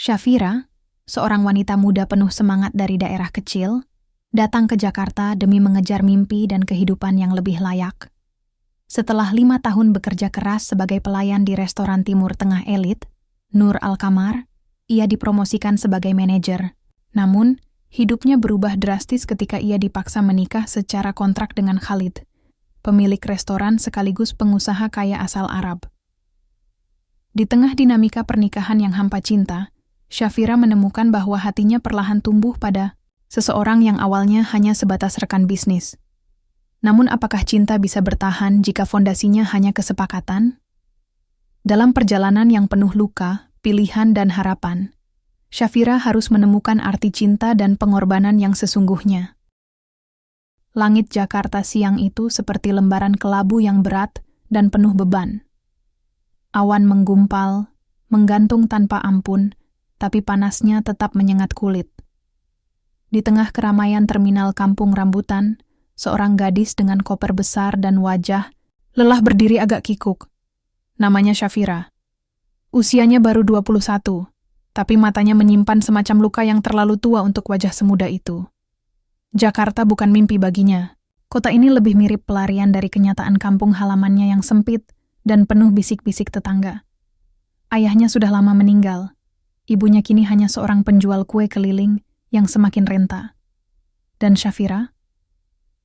Syafira, seorang wanita muda penuh semangat dari daerah kecil, datang ke Jakarta demi mengejar mimpi dan kehidupan yang lebih layak. Setelah 5 tahun bekerja keras sebagai pelayan di restoran Timur Tengah elit, Nur Al-Kamar, ia dipromosikan sebagai manajer. Namun, hidupnya berubah drastis ketika ia dipaksa menikah secara kontrak dengan Khalid, pemilik restoran sekaligus pengusaha kaya asal Arab. Di tengah dinamika pernikahan yang hampa cinta, Syafira menemukan bahwa hatinya perlahan tumbuh pada seseorang yang awalnya hanya sebatas rekan bisnis. Namun apakah cinta bisa bertahan jika fondasinya hanya kesepakatan? Dalam perjalanan yang penuh luka, pilihan dan harapan, Syafira harus menemukan arti cinta dan pengorbanan yang sesungguhnya. Langit Jakarta siang itu seperti lembaran kelabu yang berat dan penuh beban. Awan menggumpal, menggantung tanpa ampun, tapi panasnya tetap menyengat kulit. Di tengah keramaian terminal Kampung Rambutan, seorang gadis dengan koper besar dan wajah lelah berdiri agak kikuk. Namanya Syafira. Usianya baru 21, tapi matanya menyimpan semacam luka yang terlalu tua untuk wajah semuda itu. Jakarta bukan mimpi baginya. Kota ini lebih mirip pelarian dari kenyataan kampung halamannya yang sempit dan penuh bisik-bisik tetangga. Ayahnya sudah lama meninggal. Ibunya kini hanya seorang penjual kue keliling yang semakin renta. Dan Syafira?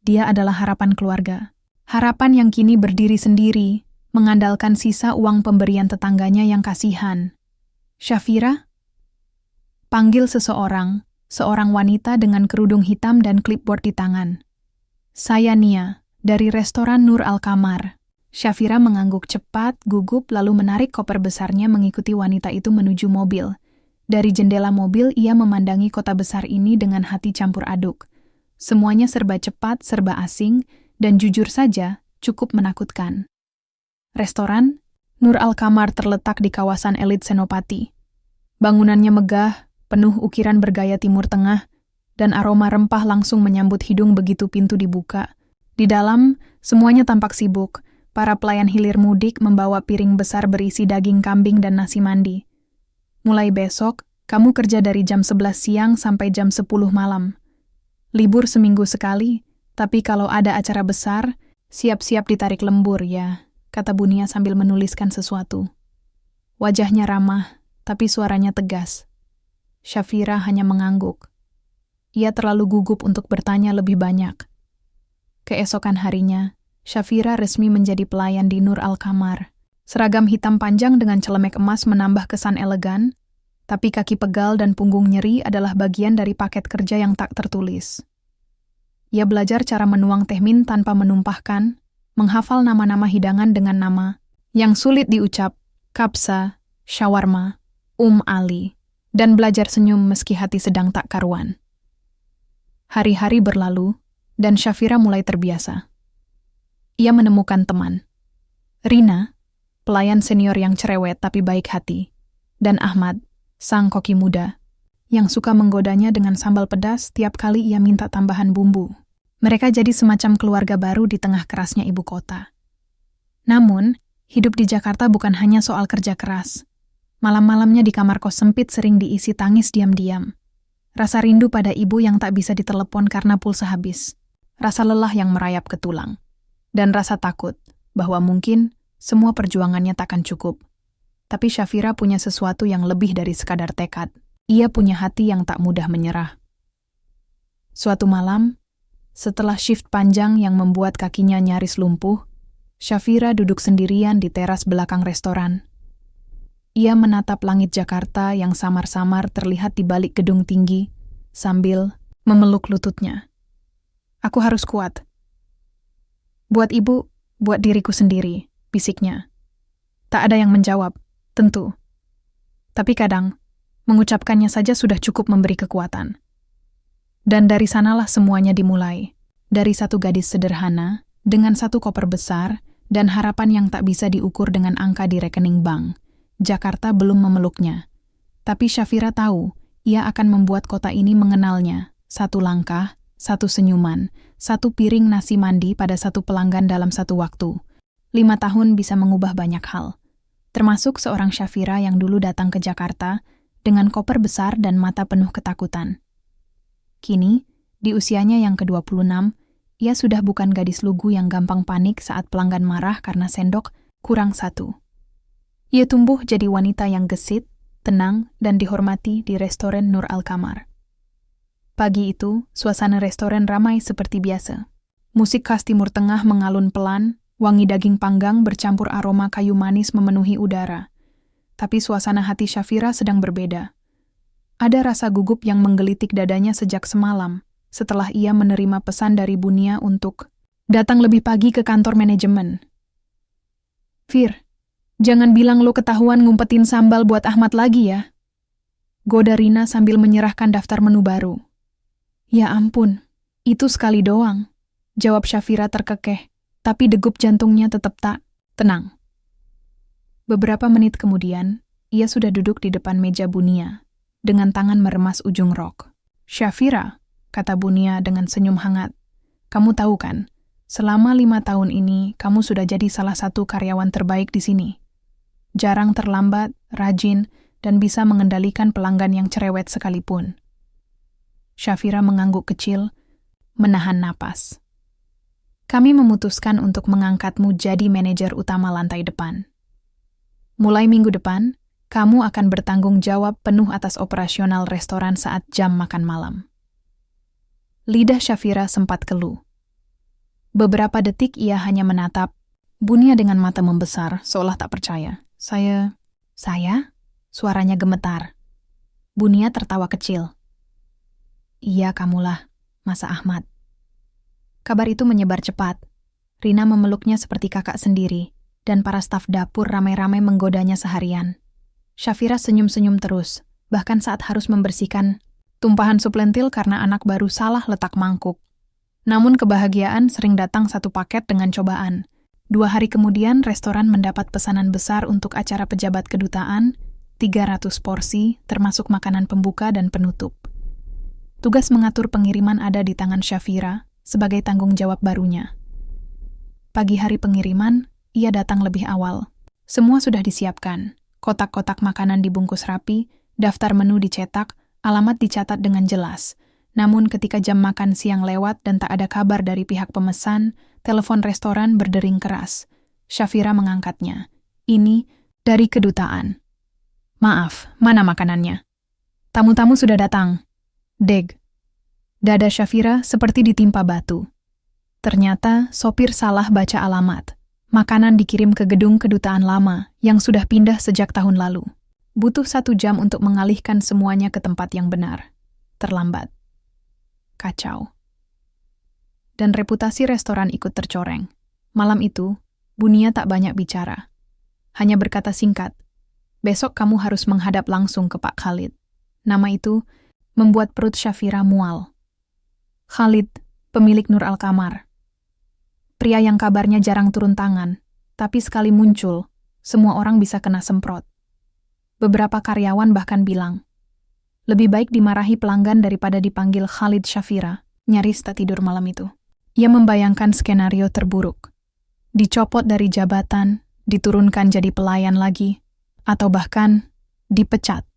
Dia adalah harapan keluarga. Harapan yang kini berdiri sendiri, mengandalkan sisa uang pemberian tetangganya yang kasihan. Syafira? Panggil seseorang, seorang wanita dengan kerudung hitam dan clipboard di tangan. Saya Nia, dari restoran Nur Al-Kamar. Syafira mengangguk cepat, gugup, lalu menarik koper besarnya mengikuti wanita itu menuju mobil. Dari jendela mobil, ia memandangi kota besar ini dengan hati campur aduk. Semuanya serba cepat, serba asing, dan jujur saja, cukup menakutkan. Restoran Nur Al-Kamar terletak di kawasan elit Senopati. Bangunannya megah, penuh ukiran bergaya Timur Tengah, dan aroma rempah langsung menyambut hidung begitu pintu dibuka. Di dalam, semuanya tampak sibuk. Para pelayan hilir mudik membawa piring besar berisi daging kambing dan nasi mandi. Mulai besok, kamu kerja dari jam 11 siang sampai jam 10 malam. Libur seminggu sekali, tapi kalau ada acara besar, siap-siap ditarik lembur ya, kata Bunia sambil menuliskan sesuatu. Wajahnya ramah, tapi suaranya tegas. Syafira hanya mengangguk. Ia terlalu gugup untuk bertanya lebih banyak. Keesokan harinya, Syafira resmi menjadi pelayan di Nur Al-Kamar. Seragam hitam panjang dengan celemek emas menambah kesan elegan, tapi kaki pegal dan punggung nyeri adalah bagian dari paket kerja yang tak tertulis. Ia belajar cara menuang teh min tanpa menumpahkan, menghafal nama-nama hidangan dengan nama yang sulit diucap, kabsa, shawarma, Ali, dan belajar senyum meski hati sedang tak karuan. Hari-hari berlalu, dan Syafira mulai terbiasa. Ia menemukan teman. Rina, pelayan senior yang cerewet tapi baik hati, dan Ahmad, sang koki muda, yang suka menggodanya dengan sambal pedas tiap kali ia minta tambahan bumbu. Mereka jadi semacam keluarga baru di tengah kerasnya ibu kota. Namun, hidup di Jakarta bukan hanya soal kerja keras. Malam-malamnya di kamar kos sempit sering diisi tangis diam-diam. Rasa rindu pada ibu yang tak bisa ditelepon karena pulsa habis. Rasa lelah yang merayap ke tulang. Dan rasa takut bahwa mungkin semua perjuangannya takkan cukup. Tapi Syafira punya sesuatu yang lebih dari sekadar tekad. Ia punya hati yang tak mudah menyerah. Suatu malam, setelah shift panjang yang membuat kakinya nyaris lumpuh, Syafira duduk sendirian di teras belakang restoran. Ia menatap langit Jakarta yang samar-samar terlihat di balik gedung tinggi, sambil memeluk lututnya. Aku harus kuat. Buat ibu, buat diriku sendiri, bisiknya. Tak ada yang menjawab, tentu. Tapi kadang, mengucapkannya saja sudah cukup memberi kekuatan. Dan dari sanalah semuanya dimulai. Dari satu gadis sederhana, dengan satu koper besar, dan harapan yang tak bisa diukur dengan angka di rekening bank. Jakarta belum memeluknya. Tapi Syafira tahu, ia akan membuat kota ini mengenalnya. Satu langkah, satu senyuman, satu piring nasi mandi pada satu pelanggan dalam satu waktu. 5 tahun bisa mengubah banyak hal. Termasuk seorang Syafira yang dulu datang ke Jakarta dengan koper besar dan mata penuh ketakutan. Kini, di usianya yang ke-26, ia sudah bukan gadis lugu yang gampang panik saat pelanggan marah karena sendok kurang satu. Ia tumbuh jadi wanita yang gesit, tenang, dan dihormati di restoran Nur Al-Kamar. Pagi itu, suasana restoran ramai seperti biasa. Musik khas Timur Tengah mengalun pelan, wangi daging panggang bercampur aroma kayu manis memenuhi udara. Tapi suasana hati Syafira sedang berbeda. Ada rasa gugup yang menggelitik dadanya sejak semalam, setelah ia menerima pesan dari Bunia untuk datang lebih pagi ke kantor manajemen. "Fir, jangan bilang lo ketahuan ngumpetin sambal buat Ahmad lagi ya," goda Rina sambil menyerahkan daftar menu baru. "Ya ampun, itu sekali doang," jawab Syafira terkekeh, tapi degup jantungnya tetap tak tenang. Beberapa menit kemudian, ia sudah duduk di depan meja Bunia, dengan tangan meremas ujung rok. "Syafira," kata Bunia dengan senyum hangat, "kamu tahu kan, selama 5 tahun ini kamu sudah jadi salah satu karyawan terbaik di sini. Jarang terlambat, rajin, dan bisa mengendalikan pelanggan yang cerewet sekalipun." Syafira mengangguk kecil, menahan napas. "Kami memutuskan untuk mengangkatmu jadi manajer utama lantai depan. Mulai minggu depan, kamu akan bertanggung jawab penuh atas operasional restoran saat jam makan malam." Lidah Syafira sempat keluh. Beberapa detik ia hanya menatap Bunia dengan mata membesar, seolah tak percaya. Saya? Suaranya gemetar. Bunia tertawa kecil. "Iya, kamulah, Masa Ahmad." Kabar itu menyebar cepat. Rina memeluknya seperti kakak sendiri, dan para staf dapur ramai-ramai menggodanya seharian. Syafira senyum-senyum terus, bahkan saat harus membersihkan tumpahan sup lentil karena anak baru salah letak mangkuk. Namun kebahagiaan sering datang satu paket dengan cobaan. 2 hari kemudian, restoran mendapat pesanan besar untuk acara pejabat kedutaan, 300 porsi, termasuk makanan pembuka dan penutup. Tugas mengatur pengiriman ada di tangan Syafira sebagai tanggung jawab barunya. Pagi hari pengiriman, ia datang lebih awal. Semua sudah disiapkan. Kotak-kotak makanan dibungkus rapi, daftar menu dicetak, alamat dicatat dengan jelas. Namun ketika jam makan siang lewat dan tak ada kabar dari pihak pemesan, telepon restoran berdering keras. Syafira mengangkatnya. "Ini dari kedutaan." "Maaf, mana makanannya?" "Tamu-tamu sudah datang." Deg. Dada Syafira seperti ditimpa batu. Ternyata sopir salah baca alamat. Makanan dikirim ke gedung kedutaan lama yang sudah pindah sejak tahun lalu. Butuh 1 jam untuk mengalihkan semuanya ke tempat yang benar. Terlambat. Kacau. Dan reputasi restoran ikut tercoreng. Malam itu, Bunia tak banyak bicara. Hanya berkata singkat, "Besok kamu harus menghadap langsung ke Pak Khalid." Nama itu membuat perut Syafira mual. Khalid, pemilik Nur Al-Kamar. Pria yang kabarnya jarang turun tangan, tapi sekali muncul, semua orang bisa kena semprot. Beberapa karyawan bahkan bilang, lebih baik dimarahi pelanggan daripada dipanggil Khalid Syafira. Nyaris tak tidur malam itu. Ia membayangkan skenario terburuk. Dicopot dari jabatan, diturunkan jadi pelayan lagi, atau bahkan dipecat.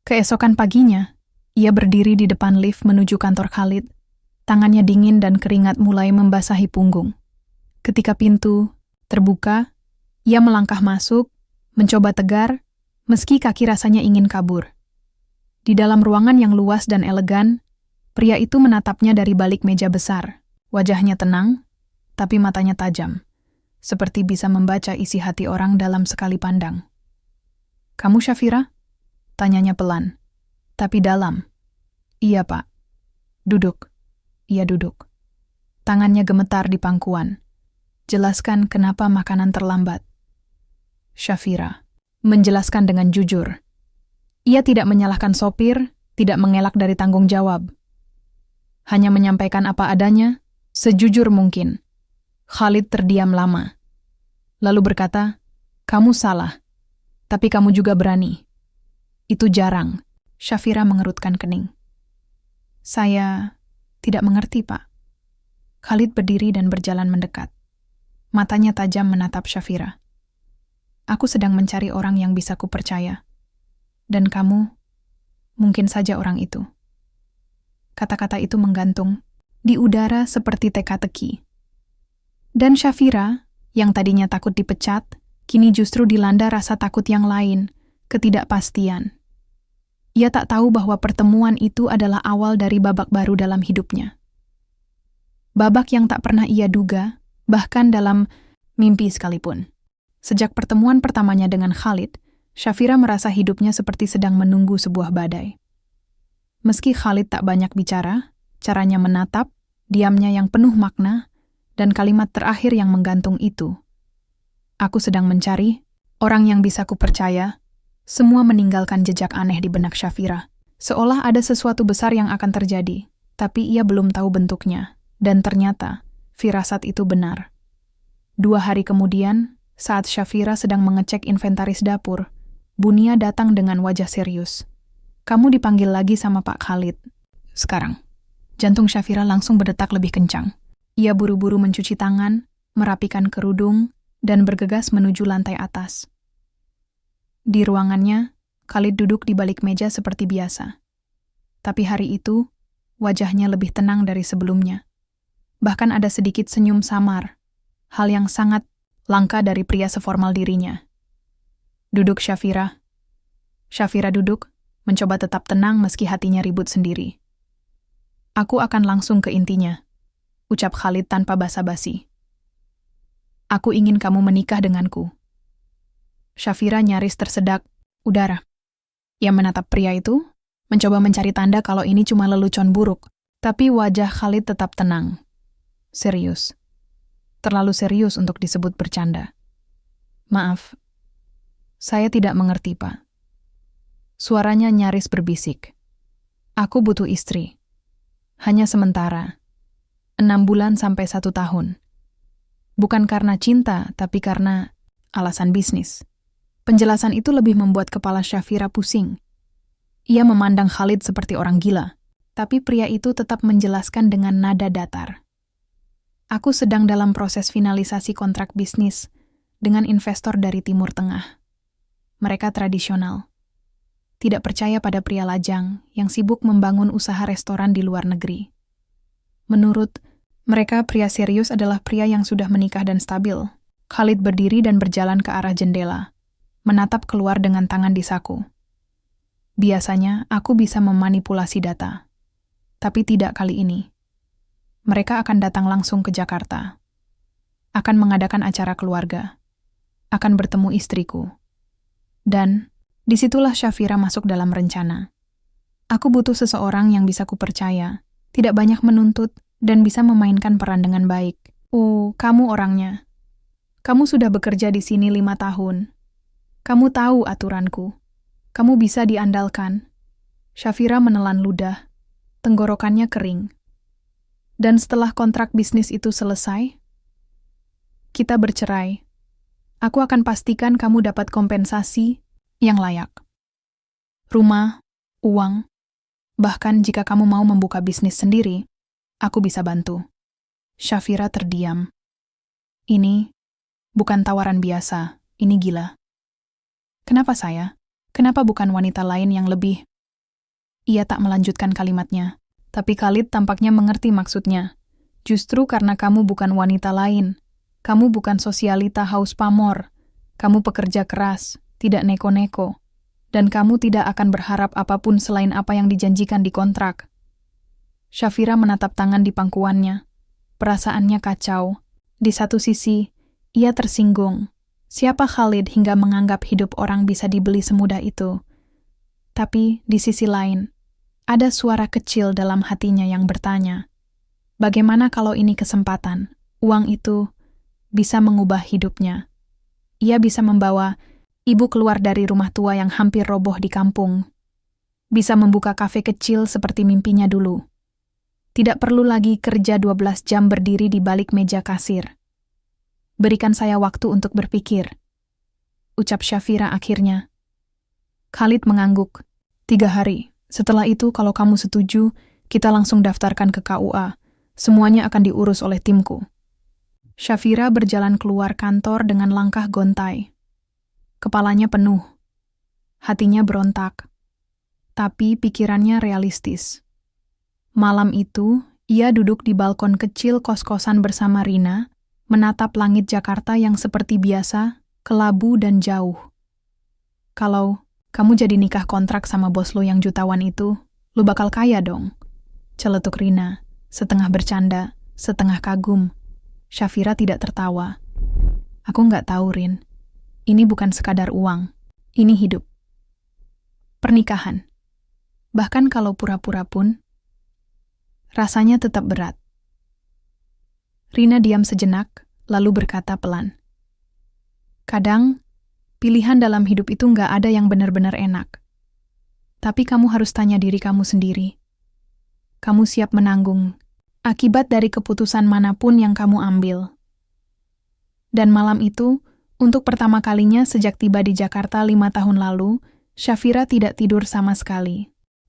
Keesokan paginya, ia berdiri di depan lift menuju kantor Khalid. Tangannya dingin dan keringat mulai membasahi punggung. Ketika pintu terbuka, ia melangkah masuk, mencoba tegar, meski kaki rasanya ingin kabur. Di dalam ruangan yang luas dan elegan, pria itu menatapnya dari balik meja besar. Wajahnya tenang, tapi matanya tajam, seperti bisa membaca isi hati orang dalam sekali pandang. "Kamu Syafira?" tanyanya pelan, tapi dalam. "Iya, Pak." "Duduk." Ia duduk. Tangannya gemetar di pangkuan. "Jelaskan kenapa makanan terlambat." Syafira menjelaskan dengan jujur. Ia tidak menyalahkan sopir, tidak mengelak dari tanggung jawab. Hanya menyampaikan apa adanya, sejujur mungkin. Khalid terdiam lama. Lalu berkata, "Kamu salah, tapi kamu juga berani." "Itu jarang." Syafira mengerutkan kening. "Saya tidak mengerti, Pak." Khalid berdiri dan berjalan mendekat. Matanya tajam menatap Syafira. "Aku sedang mencari orang yang bisa kupercaya. Dan kamu, mungkin saja orang itu. Kata-kata itu menggantung di udara seperti teka-teki. Dan Shafira, yang tadinya takut dipecat, kini justru dilanda rasa takut yang lain, ketidakpastian. Ia tak tahu bahwa pertemuan itu adalah awal dari babak baru dalam hidupnya. Babak yang tak pernah ia duga, bahkan dalam mimpi sekalipun. Sejak pertemuan pertamanya dengan Khalid, Shafira merasa hidupnya seperti sedang menunggu sebuah badai. Meski Khalid tak banyak bicara, caranya menatap, diamnya yang penuh makna, dan kalimat terakhir yang menggantung itu. Aku sedang mencari orang yang bisa kupercaya. Semua meninggalkan jejak aneh di benak Shafira. Seolah ada sesuatu besar yang akan terjadi, tapi ia belum tahu bentuknya. Dan ternyata, firasat itu benar. 2 hari kemudian, saat Shafira sedang mengecek inventaris dapur, Bunia datang dengan wajah serius. Kamu dipanggil lagi sama Pak Khalid. Sekarang. Jantung Shafira langsung berdetak lebih kencang. Ia buru-buru mencuci tangan, merapikan kerudung, dan bergegas menuju lantai atas. Di ruangannya, Khalid duduk di balik meja seperti biasa. Tapi hari itu, wajahnya lebih tenang dari sebelumnya. Bahkan ada sedikit senyum samar, hal yang sangat langka dari pria seformal dirinya. Duduk Shafira. Shafira duduk, mencoba tetap tenang meski hatinya ribut sendiri. Aku akan langsung ke intinya, ucap Khalid tanpa basa-basi. Aku ingin kamu menikah denganku. Shafira nyaris tersedak udara. Ia menatap pria itu, mencoba mencari tanda kalau ini cuma lelucon buruk, tapi wajah Khalid tetap tenang. Serius. Terlalu serius untuk disebut bercanda. Maaf, saya tidak mengerti, Pak. Suaranya nyaris berbisik. Aku butuh istri. Hanya sementara. 6 bulan sampai 1 tahun. Bukan karena cinta, tapi karena alasan bisnis. Penjelasan itu lebih membuat kepala Shafira pusing. Ia memandang Khalid seperti orang gila, tapi pria itu tetap menjelaskan dengan nada datar. Aku sedang dalam proses finalisasi kontrak bisnis dengan investor dari Timur Tengah. Mereka tradisional. Tidak percaya pada pria lajang yang sibuk membangun usaha restoran di luar negeri. Menurut mereka, pria serius adalah pria yang sudah menikah dan stabil. Khalid berdiri dan berjalan ke arah jendela, menatap keluar dengan tangan di saku. Biasanya, aku bisa memanipulasi data. Tapi tidak kali ini. Mereka akan datang langsung ke Jakarta. Akan mengadakan acara keluarga. Akan bertemu istriku. Dan disitulah Shafira masuk dalam rencana. Aku butuh seseorang yang bisa kupercaya, tidak banyak menuntut, dan bisa memainkan peran dengan baik. Oh, kamu orangnya. Kamu sudah bekerja di sini 5 tahun. Kamu tahu aturanku. Kamu bisa diandalkan. Shafira menelan ludah. Tenggorokannya kering. Dan setelah kontrak bisnis itu selesai, kita bercerai. Aku akan pastikan kamu dapat kompensasi yang layak. Rumah, uang, bahkan jika kamu mau membuka bisnis sendiri, aku bisa bantu. Shafira terdiam. Ini bukan tawaran biasa, ini gila. Kenapa saya? Kenapa bukan wanita lain yang lebih? Ia tak melanjutkan kalimatnya, tapi Khalid tampaknya mengerti maksudnya. Justru karena kamu bukan wanita lain, kamu bukan sosialita haus pamor, kamu pekerja keras, tidak neko-neko, dan kamu tidak akan berharap apapun selain apa yang dijanjikan di kontrak. Shafira menatap tangan di pangkuannya. Perasaannya kacau. Di satu sisi, ia tersinggung. Siapa Khalid hingga menganggap hidup orang bisa dibeli semudah itu? Tapi di sisi lain, ada suara kecil dalam hatinya yang bertanya, bagaimana kalau ini kesempatan? Uang itu bisa mengubah hidupnya. Ia bisa membawa ibu keluar dari rumah tua yang hampir roboh di kampung. Bisa membuka kafe kecil seperti mimpinya dulu. Tidak perlu lagi kerja 12 jam berdiri di balik meja kasir. Berikan saya waktu untuk berpikir, ucap Shafira akhirnya. Khalid mengangguk. 3 hari. Setelah itu kalau kamu setuju, kita langsung daftarkan ke KUA. Semuanya akan diurus oleh timku. Shafira berjalan keluar kantor dengan langkah gontai. Kepalanya penuh. Hatinya berontak, tapi pikirannya realistis. Malam itu, ia duduk di balkon kecil kos-kosan bersama Rina, menatap langit Jakarta yang seperti biasa, kelabu dan jauh. Kalau kamu jadi nikah kontrak sama bos lo yang jutawan itu, lo bakal kaya dong. Celetuk Rina, setengah bercanda, setengah kagum. Syafira tidak tertawa. Aku nggak tahu, Rin. Ini bukan sekadar uang. Ini hidup. Pernikahan. Bahkan kalau pura-pura pun, rasanya tetap berat. Rina diam sejenak, lalu berkata pelan. Kadang, pilihan dalam hidup itu nggak ada yang benar-benar enak. Tapi kamu harus tanya diri kamu sendiri. Kamu siap menanggung akibat dari keputusan manapun yang kamu ambil. Dan malam itu, untuk pertama kalinya sejak tiba di Jakarta 5 tahun lalu, Syafira tidak tidur sama sekali.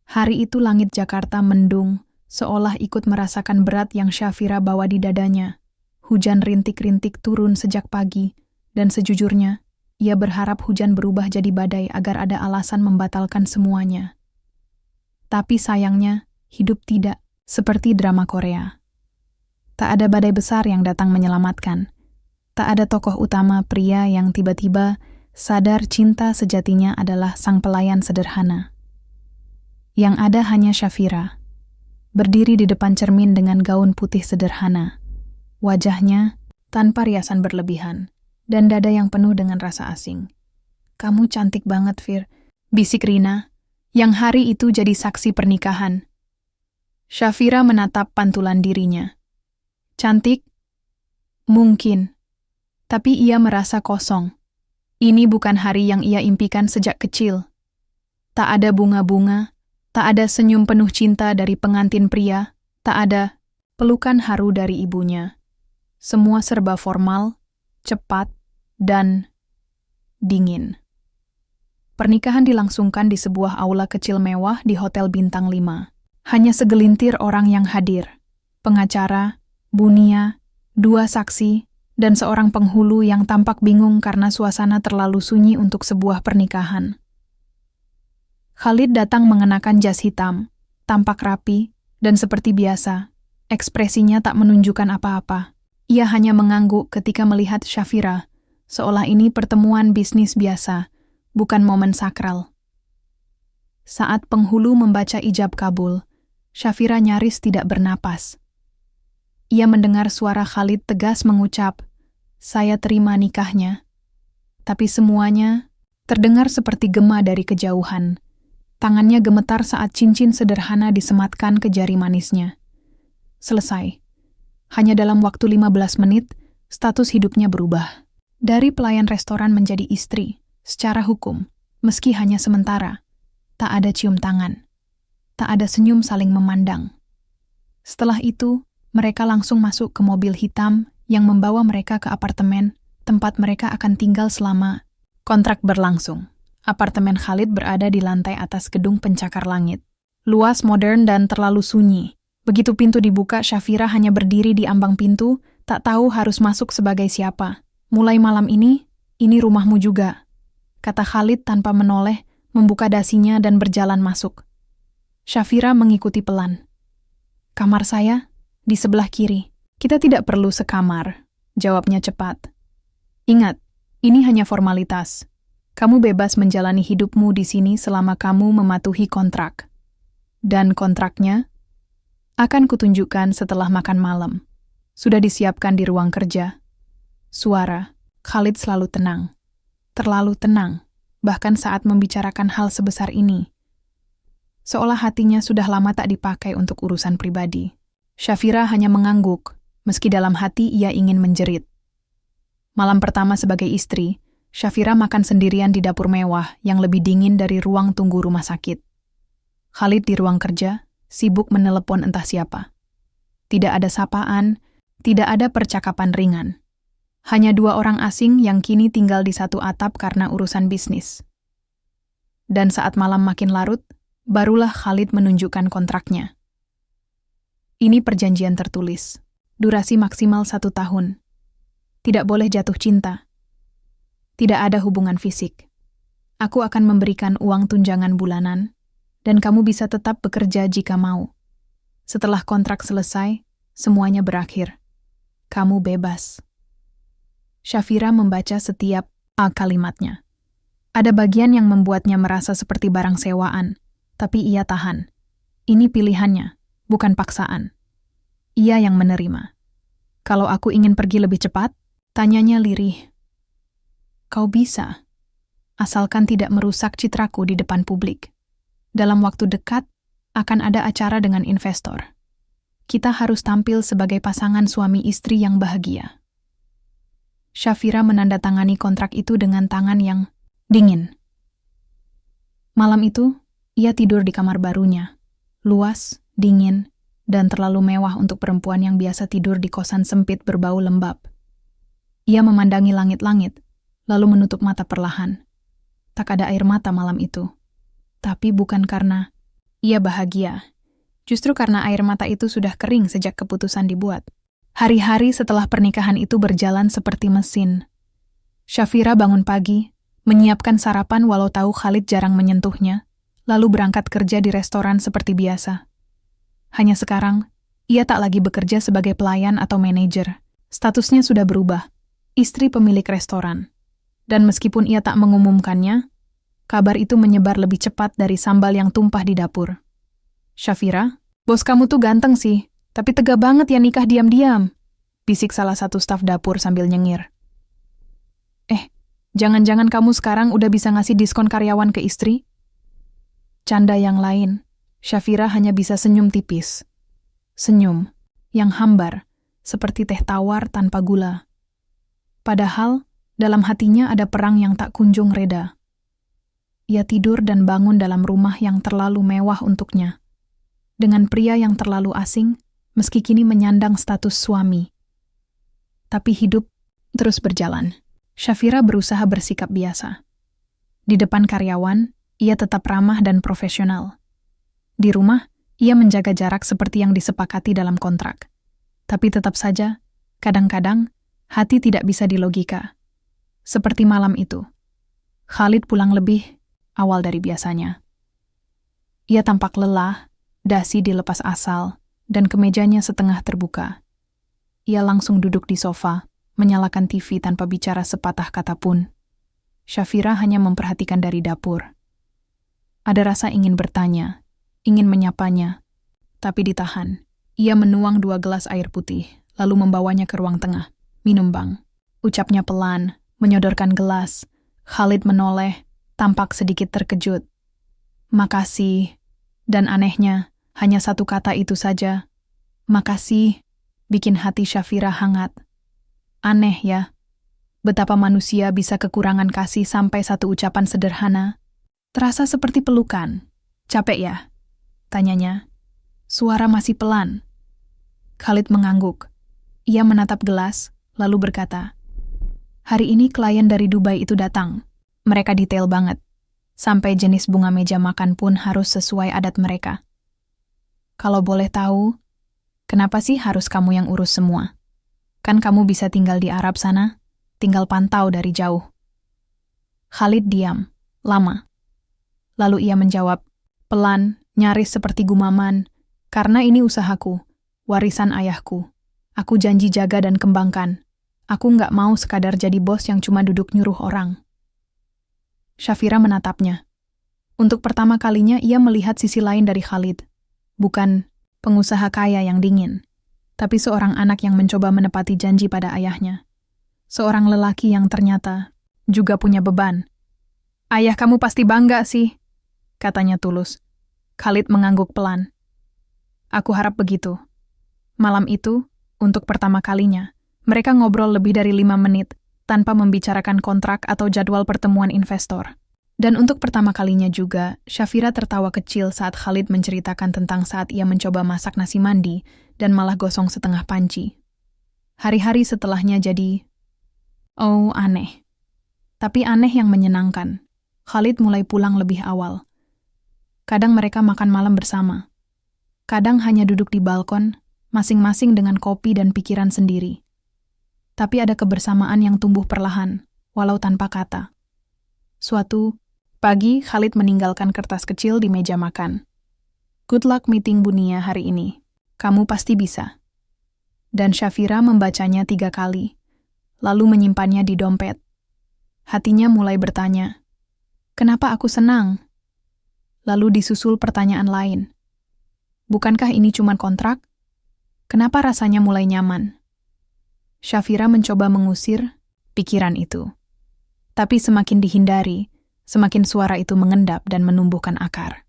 Hari itu langit Jakarta mendung, seolah ikut merasakan berat yang Syafira bawa di dadanya. Hujan rintik-rintik turun sejak pagi, dan sejujurnya, ia berharap hujan berubah jadi badai agar ada alasan membatalkan semuanya. Tapi sayangnya, hidup tidak seperti drama Korea. Tak ada badai besar yang datang menyelamatkan. Tak ada tokoh utama pria yang tiba-tiba sadar cinta sejatinya adalah sang pelayan sederhana. Yang ada hanya Syafira, berdiri di depan cermin dengan gaun putih sederhana. Wajahnya tanpa riasan berlebihan, dan dada yang penuh dengan rasa asing. Kamu cantik banget, Fir, bisik Rina, yang hari itu jadi saksi pernikahan. Syafira menatap pantulan dirinya. Cantik? Mungkin. Tapi ia merasa kosong. Ini bukan hari yang ia impikan sejak kecil. Tak ada bunga-bunga, tak ada senyum penuh cinta dari pengantin pria, tak ada pelukan haru dari ibunya. Semua serba formal, cepat, dan dingin. Pernikahan dilangsungkan di sebuah aula kecil mewah di Hotel Bintang 5. Hanya segelintir orang yang hadir. Pengacara, Bunia, 2 saksi, dan seorang penghulu yang tampak bingung karena suasana terlalu sunyi untuk sebuah pernikahan. Khalid datang mengenakan jas hitam, tampak rapi, dan seperti biasa, ekspresinya tak menunjukkan apa-apa. Ia hanya mengangguk ketika melihat Syafira, seolah ini pertemuan bisnis biasa, bukan momen sakral. Saat penghulu membaca ijab kabul, Syafira nyaris tidak bernapas. Ia mendengar suara Khalid tegas mengucap, "Saya terima nikahnya." Tapi semuanya terdengar seperti gema dari kejauhan. Tangannya gemetar saat cincin sederhana disematkan ke jari manisnya. Selesai. Hanya dalam waktu 15 menit, status hidupnya berubah. Dari pelayan restoran menjadi istri, secara hukum, meski hanya sementara. Tak ada cium tangan. Tak ada senyum saling memandang. Setelah itu, mereka langsung masuk ke mobil hitam yang membawa mereka ke apartemen, tempat mereka akan tinggal selama kontrak berlangsung. Apartemen Khalid berada di lantai atas gedung pencakar langit. Luas, modern, dan terlalu sunyi. Begitu pintu dibuka, Syafira hanya berdiri di ambang pintu, tak tahu harus masuk sebagai siapa. Mulai malam ini rumahmu juga, kata Khalid tanpa menoleh, membuka dasinya dan berjalan masuk. Syafira mengikuti pelan. Kamar saya di sebelah kiri. Kita tidak perlu sekamar, jawabnya cepat. Ingat, ini hanya formalitas. Kamu bebas menjalani hidupmu di sini selama kamu mematuhi kontrak. Dan kontraknya akan kutunjukkan setelah makan malam. Sudah disiapkan di ruang kerja. Suara Khalid selalu tenang. Terlalu tenang, bahkan saat membicarakan hal sebesar ini. Seolah hatinya sudah lama tak dipakai untuk urusan pribadi. Syafira hanya mengangguk, meski dalam hati ia ingin menjerit. Malam pertama sebagai istri, Syafira makan sendirian di dapur mewah yang lebih dingin dari ruang tunggu rumah sakit. Khalid di ruang kerja, sibuk menelepon entah siapa. Tidak ada sapaan, tidak ada percakapan ringan. Hanya 2 orang asing yang kini tinggal di satu atap karena urusan bisnis. Dan saat malam makin larut, barulah Khalid menunjukkan kontraknya. Ini perjanjian tertulis. Durasi maksimal 1 tahun. Tidak boleh jatuh cinta. Tidak ada hubungan fisik. Aku akan memberikan uang tunjangan bulanan, dan kamu bisa tetap bekerja jika mau. Setelah kontrak selesai, semuanya berakhir. Kamu bebas. Shafira membaca setiap kalimatnya. Ada bagian yang membuatnya merasa seperti barang sewaan, tapi ia tahan. Ini pilihannya, bukan paksaan. Ia yang menerima. Kalau aku ingin pergi lebih cepat, tanyanya lirih. Kau bisa, asalkan tidak merusak citraku di depan publik. Dalam waktu dekat, akan ada acara dengan investor. Kita harus tampil sebagai pasangan suami istri yang bahagia. Shafira menandatangani kontrak itu dengan tangan yang dingin. Malam itu, ia tidur di kamar barunya. Luas, dingin, dan terlalu mewah untuk perempuan yang biasa tidur di kosan sempit berbau lembab. Ia memandangi langit-langit, lalu menutup mata perlahan. Tak ada air mata malam itu. Tapi bukan karena ia bahagia. Justru karena air mata itu sudah kering sejak keputusan dibuat. Hari-hari setelah pernikahan itu berjalan seperti mesin. Shafira bangun pagi, menyiapkan sarapan walau tahu Khalid jarang menyentuhnya, lalu berangkat kerja di restoran seperti biasa. Hanya sekarang, ia tak lagi bekerja sebagai pelayan atau manajer. Statusnya sudah berubah, istri pemilik restoran. Dan meskipun ia tak mengumumkannya, kabar itu menyebar lebih cepat dari sambal yang tumpah di dapur. Shafira, bos kamu tuh ganteng sih, tapi tega banget ya nikah diam-diam, bisik salah satu staf dapur sambil nyengir. Jangan-jangan kamu sekarang udah bisa ngasih diskon karyawan ke istri? Canda yang lain, Shafira hanya bisa senyum tipis. Senyum yang hambar, seperti teh tawar tanpa gula. Padahal, dalam hatinya ada perang yang tak kunjung reda. Ia tidur dan bangun dalam rumah yang terlalu mewah untuknya. Dengan pria yang terlalu asing, meski kini menyandang status suami. Tapi hidup terus berjalan. Shafira berusaha bersikap biasa. Di depan karyawan, ia tetap ramah dan profesional. Di rumah, ia menjaga jarak seperti yang disepakati dalam kontrak. Tapi tetap saja, kadang-kadang, hati tidak bisa dilogika. Seperti malam itu. Khalid pulang lebih awal dari biasanya. Ia tampak lelah, dasi dilepas asal, dan kemejanya setengah terbuka. Ia langsung duduk di sofa, menyalakan TV tanpa bicara sepatah kata pun. Shafira hanya memperhatikan dari dapur. Ada rasa ingin bertanya, ingin menyapanya, tapi ditahan. Ia menuang 2 gelas air putih, lalu membawanya ke ruang tengah. Minum bang. Ucapnya pelan, menyodorkan gelas. Khalid menoleh, tampak sedikit terkejut. Makasih. Dan anehnya, hanya satu kata itu saja. Makasih, bikin hati Shafira hangat. Aneh ya, betapa manusia bisa kekurangan kasih sampai satu ucapan sederhana. Terasa seperti pelukan. Capek ya? Tanyanya. Suara masih pelan. Khalid mengangguk. Ia menatap gelas, lalu berkata, hari ini klien dari Dubai itu datang. Mereka detail banget. Sampai jenis bunga meja makan pun harus sesuai adat mereka. Kalau boleh tahu, kenapa sih harus kamu yang urus semua? Kan kamu bisa tinggal di Arab sana, tinggal pantau dari jauh. Khalid diam, lama. Lalu ia menjawab, pelan, nyaris seperti gumaman, karena ini usahaku, warisan ayahku. Aku janji jaga dan kembangkan. Aku nggak mau sekadar jadi bos yang cuma duduk nyuruh orang. Shafira menatapnya. Untuk pertama kalinya ia melihat sisi lain dari Khalid. Bukan pengusaha kaya yang dingin, tapi seorang anak yang mencoba menepati janji pada ayahnya. Seorang lelaki yang ternyata juga punya beban. Ayah kamu pasti bangga sih, katanya tulus. Khalid mengangguk pelan. Aku harap begitu. Malam itu, untuk pertama kalinya, mereka ngobrol lebih dari 5 menit, tanpa membicarakan kontrak atau jadwal pertemuan investor. Dan untuk pertama kalinya juga, Shafira tertawa kecil saat Khalid menceritakan tentang saat ia mencoba masak nasi mandi dan malah gosong setengah panci. Hari-hari setelahnya jadi, aneh. Tapi aneh yang menyenangkan. Khalid mulai pulang lebih awal. Kadang mereka makan malam bersama. Kadang hanya duduk di balkon, masing-masing dengan kopi dan pikiran sendiri. Tapi ada kebersamaan yang tumbuh perlahan, walau tanpa kata. Suatu Pagi, Khalid meninggalkan kertas kecil di meja makan. Good luck meeting Bunia hari ini. Kamu pasti bisa. Dan Syafira membacanya 3 kali, lalu menyimpannya di dompet. Hatinya mulai bertanya, kenapa aku senang? Lalu disusul pertanyaan lain. Bukankah ini cuma kontrak? Kenapa rasanya mulai nyaman? Syafira mencoba mengusir pikiran itu. Tapi semakin dihindari, semakin suara itu mengendap dan menumbuhkan akar.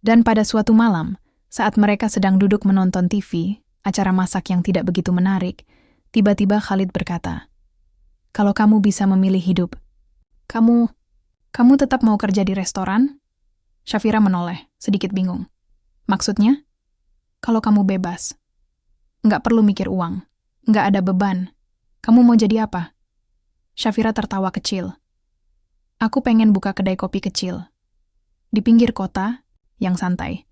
Dan pada suatu malam, saat mereka sedang duduk menonton TV, acara masak yang tidak begitu menarik, tiba-tiba Khalid berkata, "Kalau kamu bisa memilih hidup, kamu tetap mau kerja di restoran?" Syafira menoleh, sedikit bingung. Maksudnya? Kalau kamu bebas. Nggak perlu mikir uang. Nggak ada beban. Kamu mau jadi apa? Syafira tertawa kecil. Aku pengen buka kedai kopi kecil. Di pinggir kota, yang santai.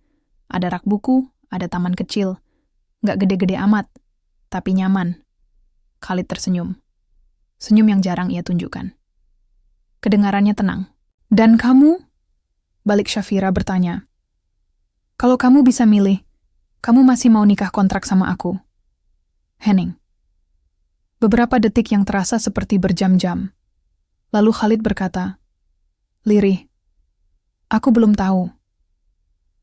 Ada rak buku, ada taman kecil. Nggak gede-gede amat, tapi nyaman. Khalid tersenyum. Senyum yang jarang ia tunjukkan. Kedengarannya tenang. Dan kamu? Balik Syafira bertanya. Kalau kamu bisa milih, kamu masih mau nikah kontrak sama aku? Hening. Beberapa detik yang terasa seperti berjam-jam. Lalu Khalid berkata, Lirih, aku belum tahu.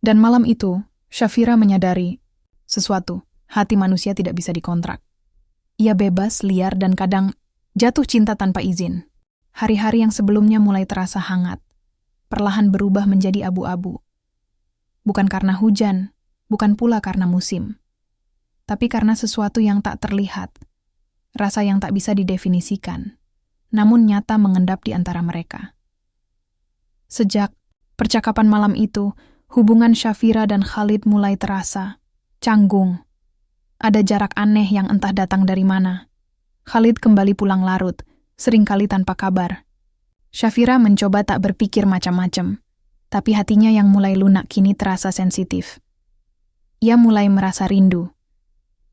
Dan malam itu, Syafira menyadari sesuatu, hati manusia tidak bisa dikontrak. Ia bebas, liar, dan kadang jatuh cinta tanpa izin. Hari-hari yang sebelumnya mulai terasa hangat, perlahan berubah menjadi abu-abu. Bukan karena hujan, bukan pula karena musim, tapi karena sesuatu yang tak terlihat, rasa yang tak bisa didefinisikan, namun nyata mengendap di antara mereka. Sejak percakapan malam itu, hubungan Syafira dan Khalid mulai terasa canggung. Ada jarak aneh yang entah datang dari mana. Khalid kembali pulang larut, seringkali tanpa kabar. Syafira mencoba tak berpikir macam-macam, tapi hatinya yang mulai lunak kini terasa sensitif. Ia mulai merasa rindu.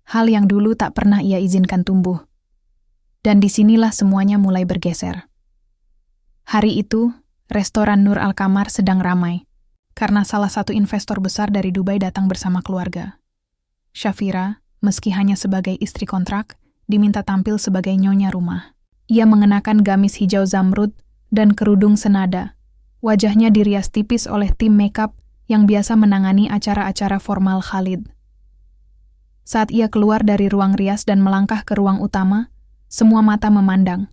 Hal yang dulu tak pernah ia izinkan tumbuh. Dan disinilah semuanya mulai bergeser. Hari itu, restoran Nur Al-Kamar sedang ramai, karena salah satu investor besar dari Dubai datang bersama keluarga. Syafira, meski hanya sebagai istri kontrak, diminta tampil sebagai nyonya rumah. Ia mengenakan gamis hijau zamrud dan kerudung senada. Wajahnya dirias tipis oleh tim makeup yang biasa menangani acara-acara formal Khalid. Saat ia keluar dari ruang rias dan melangkah ke ruang utama, semua mata memandang.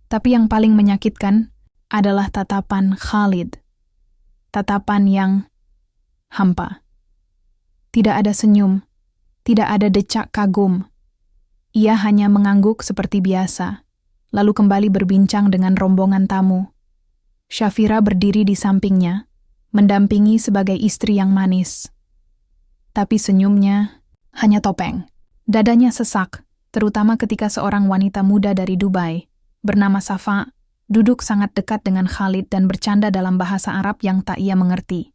Tapi yang paling menyakitkan adalah tatapan Khalid. Tatapan yang hampa. Tidak ada senyum, tidak ada decak kagum. Ia hanya mengangguk seperti biasa, lalu kembali berbincang dengan rombongan tamu. Syafira berdiri di sampingnya, mendampingi sebagai istri yang manis. Tapi senyumnya hanya topeng. Dadanya sesak, terutama ketika seorang wanita muda dari Dubai, bernama Safa, duduk sangat dekat dengan Khalid dan bercanda dalam bahasa Arab yang tak ia mengerti.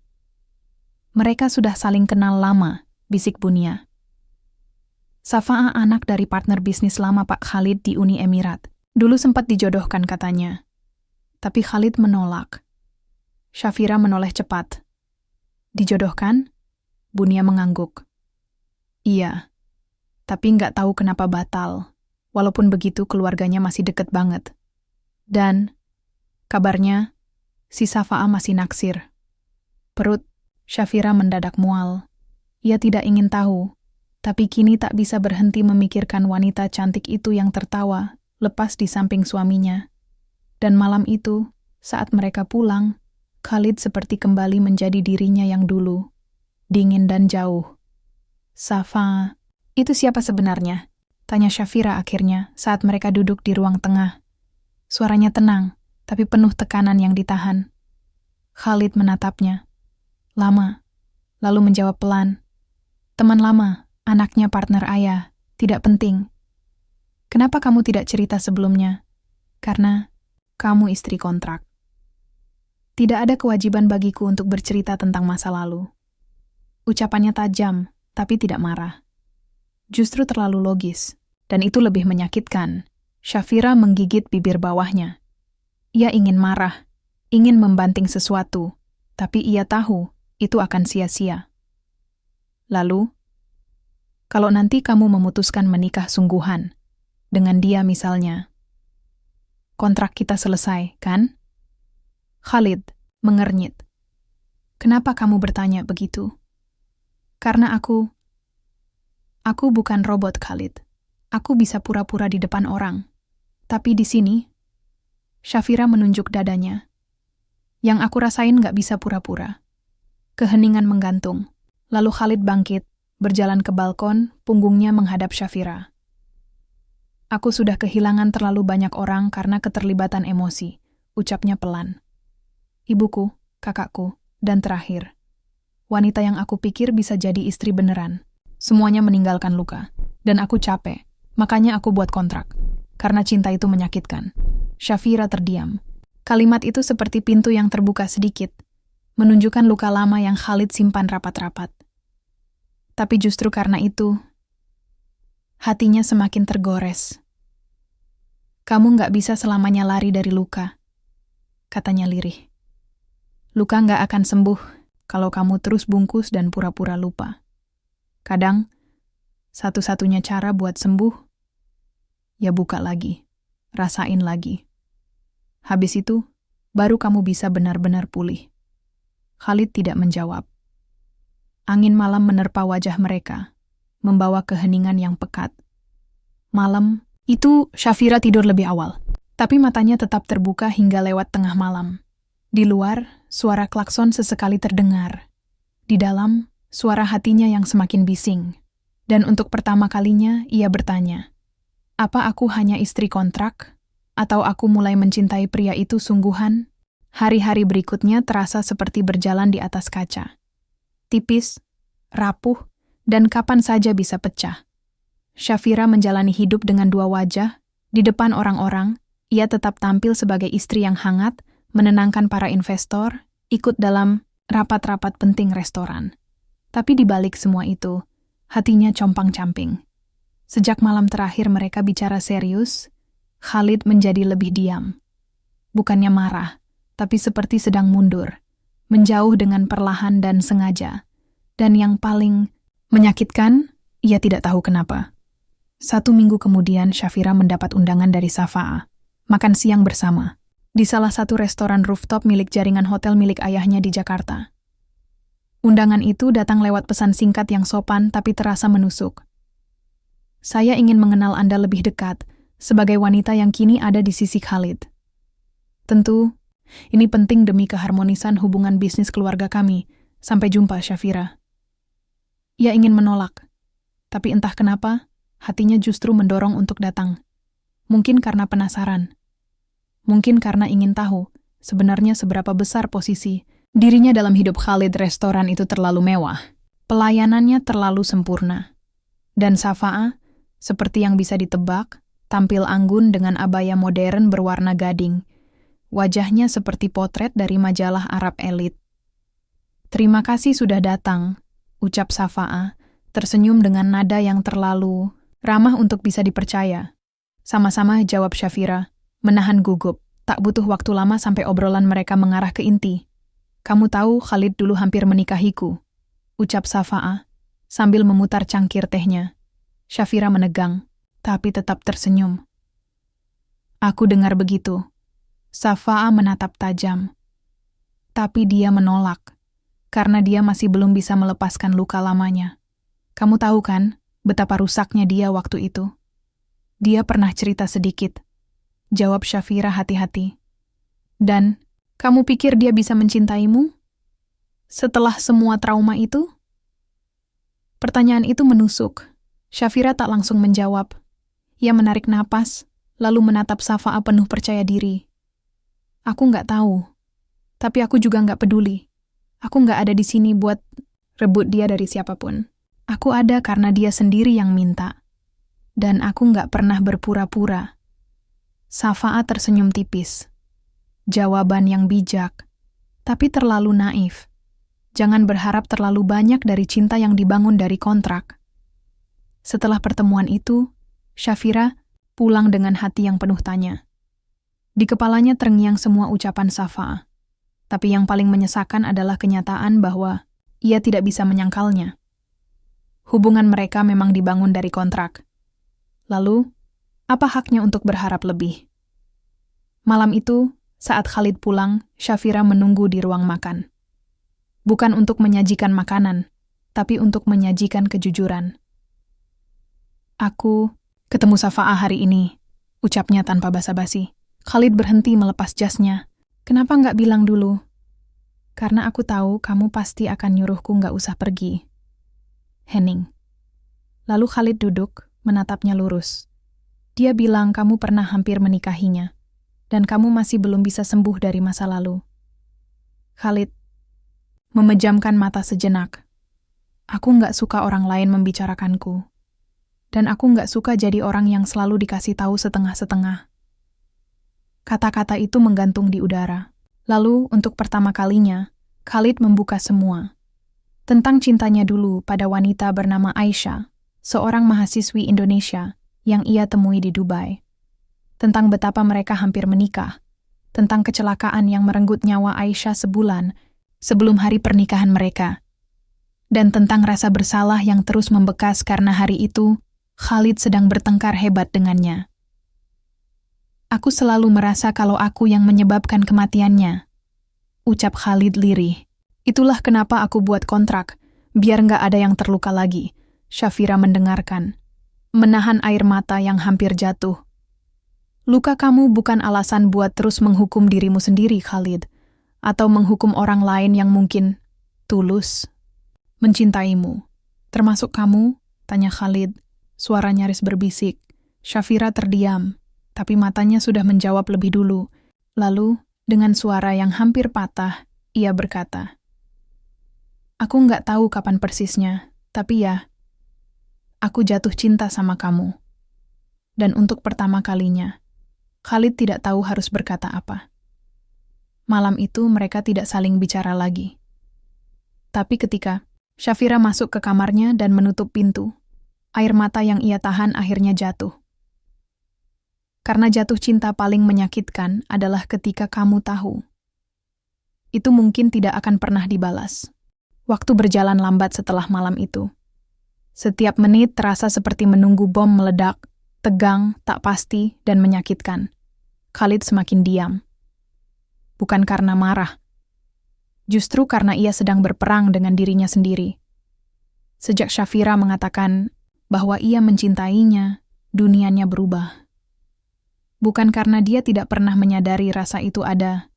Mereka sudah saling kenal lama, bisik Bunia. Safa anak dari partner bisnis lama Pak Khalid di Uni Emirat. Dulu sempat dijodohkan katanya. Tapi Khalid menolak. Syafira menoleh cepat. Dijodohkan? Bunia mengangguk. Iya, tapi nggak tahu kenapa batal. Walaupun begitu keluarganya masih deket banget. Dan, kabarnya, si Safa'a masih naksir. Perut Syafira mendadak mual. Ia tidak ingin tahu, tapi kini tak bisa berhenti memikirkan wanita cantik itu yang tertawa, lepas di samping suaminya. Dan malam itu, saat mereka pulang, Khalid seperti kembali menjadi dirinya yang dulu, dingin dan jauh. Safa, itu siapa sebenarnya? Tanya Syafira akhirnya saat mereka duduk di ruang tengah. Suaranya tenang, tapi penuh tekanan yang ditahan. Khalid menatapnya. Lama, lalu menjawab pelan. Teman lama, anaknya partner ayah, tidak penting. Kenapa kamu tidak cerita sebelumnya? Karena kamu istri kontrak. Tidak ada kewajiban bagiku untuk bercerita tentang masa lalu. Ucapannya tajam, tapi tidak marah. Justru terlalu logis, dan itu lebih menyakitkan. Syafira menggigit bibir bawahnya. Ia ingin marah, ingin membanting sesuatu, tapi ia tahu itu akan sia-sia. Lalu, kalau nanti kamu memutuskan menikah sungguhan, dengan dia misalnya, kontrak kita selesai, kan? Khalid mengernyit. Kenapa kamu bertanya begitu? Karena aku bukan robot, Khalid. Aku bisa pura-pura di depan orang. Tapi di sini, Syafira menunjuk dadanya. Yang aku rasain gak bisa pura-pura. Keheningan menggantung. Lalu Khalid bangkit, berjalan ke balkon, punggungnya menghadap Syafira. Aku sudah kehilangan terlalu banyak orang karena keterlibatan emosi, ucapnya pelan. Ibuku, kakakku, dan terakhir, wanita yang aku pikir bisa jadi istri beneran. Semuanya meninggalkan luka, dan aku capek, makanya aku buat kontrak. Karena cinta itu menyakitkan. Syafira terdiam. Kalimat itu seperti pintu yang terbuka sedikit, menunjukkan luka lama yang Khalid simpan rapat-rapat. Tapi justru karena itu, hatinya semakin tergores. Kamu gak bisa selamanya lari dari luka, katanya lirih. Luka gak akan sembuh kalau kamu terus bungkus dan pura-pura lupa. Kadang, satu-satunya cara buat sembuh, ya buka lagi, rasain lagi. Habis itu, baru kamu bisa benar-benar pulih. Khalid tidak menjawab. Angin malam menerpa wajah mereka, membawa keheningan yang pekat. Malam itu Syafira tidur lebih awal, tapi matanya tetap terbuka hingga lewat tengah malam. Di luar, suara klakson sesekali terdengar. Di dalam, suara hatinya yang semakin bising. Dan untuk pertama kalinya, ia bertanya, apa aku hanya istri kontrak? Atau aku mulai mencintai pria itu sungguhan? Hari-hari berikutnya terasa seperti berjalan di atas kaca. Tipis, rapuh, dan kapan saja bisa pecah. Syafira menjalani hidup dengan dua wajah. Di depan orang-orang, ia tetap tampil sebagai istri yang hangat, menenangkan para investor, ikut dalam rapat-rapat penting restoran. Tapi di balik semua itu, hatinya compang-camping. Sejak malam terakhir mereka bicara serius, Khalid menjadi lebih diam. Bukannya marah, tapi seperti sedang mundur, menjauh dengan perlahan dan sengaja. Dan yang paling menyakitkan, ia tidak tahu kenapa. 1 minggu kemudian, Syafira mendapat undangan dari Safa'a, makan siang bersama, di salah satu restoran rooftop milik jaringan hotel milik ayahnya di Jakarta. Undangan itu datang lewat pesan singkat yang sopan tapi terasa menusuk. Saya ingin mengenal Anda lebih dekat, sebagai wanita yang kini ada di sisi Khalid. Tentu, ini penting demi keharmonisan hubungan bisnis keluarga kami. Sampai jumpa, Syafira. Ia ingin menolak, tapi entah kenapa, hatinya justru mendorong untuk datang. Mungkin karena penasaran. Mungkin karena ingin tahu sebenarnya seberapa besar posisi dirinya dalam hidup Khalid. Restoran itu terlalu mewah. Pelayanannya terlalu sempurna. Dan Safa'a, seperti yang bisa ditebak, tampil anggun dengan abaya modern berwarna gading. Wajahnya seperti potret dari majalah Arab elit. Terima kasih sudah datang, ucap Safa'a, tersenyum dengan nada yang terlalu ramah untuk bisa dipercaya. Sama-sama jawab Syafira, menahan gugup. Tak butuh waktu lama sampai obrolan mereka mengarah ke inti. Kamu tahu Khalid dulu hampir menikahiku, ucap Safa'a, sambil memutar cangkir tehnya. Syafira menegang, tapi tetap tersenyum. Aku dengar begitu. Safa'a menatap tajam. Tapi dia menolak, karena dia masih belum bisa melepaskan luka lamanya. Kamu tahu kan, betapa rusaknya dia waktu itu? Dia pernah cerita sedikit. Jawab Syafira hati-hati. Dan, kamu pikir dia bisa mencintaimu? Setelah semua trauma itu? Pertanyaan itu menusuk. Syafira tak langsung menjawab. Ia menarik napas, lalu menatap Safa'a penuh percaya diri. Aku nggak tahu, tapi aku juga nggak peduli. Aku nggak ada di sini buat rebut dia dari siapapun. Aku ada karena dia sendiri yang minta. Dan aku nggak pernah berpura-pura. Safa'a tersenyum tipis. Jawaban yang bijak, tapi terlalu naif. Jangan berharap terlalu banyak dari cinta yang dibangun dari kontrak. Setelah pertemuan itu, Syafira pulang dengan hati yang penuh tanya. Di kepalanya terngiang semua ucapan Safa, tapi yang paling menyesakan adalah kenyataan bahwa ia tidak bisa menyangkalnya. Hubungan mereka memang dibangun dari kontrak. Lalu, apa haknya untuk berharap lebih? Malam itu, saat Khalid pulang, Syafira menunggu di ruang makan. Bukan untuk menyajikan makanan, tapi untuk menyajikan kejujuran. Aku ketemu Safa'ah hari ini, ucapnya tanpa basa-basi. Khalid berhenti melepas jasnya. Kenapa nggak bilang dulu? Karena aku tahu kamu pasti akan nyuruhku nggak usah pergi. Henning. Lalu Khalid duduk, menatapnya lurus. Dia bilang kamu pernah hampir menikahinya, dan kamu masih belum bisa sembuh dari masa lalu. Khalid memejamkan mata sejenak. Aku nggak suka orang lain membicarakanku. Dan aku nggak suka jadi orang yang selalu dikasih tahu setengah-setengah. Kata-kata itu menggantung di udara. Lalu, untuk pertama kalinya, Khalid membuka semua. Tentang cintanya dulu pada wanita bernama Aisyah, seorang mahasiswi Indonesia yang ia temui di Dubai. Tentang betapa mereka hampir menikah. Tentang kecelakaan yang merenggut nyawa Aisyah sebulan sebelum hari pernikahan mereka. Dan tentang rasa bersalah yang terus membekas karena hari itu, Khalid sedang bertengkar hebat dengannya. Aku selalu merasa kalau aku yang menyebabkan kematiannya, ucap Khalid lirih. Itulah kenapa aku buat kontrak, biar nggak ada yang terluka lagi. Syafira mendengarkan, menahan air mata yang hampir jatuh. Luka kamu bukan alasan buat terus menghukum dirimu sendiri, Khalid, atau menghukum orang lain yang mungkin tulus mencintaimu. Termasuk kamu? Tanya Khalid, suara nyaris berbisik. Syafira terdiam, tapi matanya sudah menjawab lebih dulu. Lalu, dengan suara yang hampir patah, ia berkata, aku nggak tahu kapan persisnya, tapi ya, aku jatuh cinta sama kamu. Dan untuk pertama kalinya, Khalid tidak tahu harus berkata apa. Malam itu mereka tidak saling bicara lagi. Tapi ketika Syafira masuk ke kamarnya dan menutup pintu, air mata yang ia tahan akhirnya jatuh. Karena jatuh cinta paling menyakitkan adalah ketika kamu tahu. Itu mungkin tidak akan pernah dibalas. Waktu berjalan lambat setelah malam itu. Setiap menit terasa seperti menunggu bom meledak, tegang, tak pasti, dan menyakitkan. Khalid semakin diam. Bukan karena marah. Justru karena ia sedang berperang dengan dirinya sendiri. Sejak Syafira mengatakan bahwa ia mencintainya, dunianya berubah. Bukan karena dia tidak pernah menyadari rasa itu ada,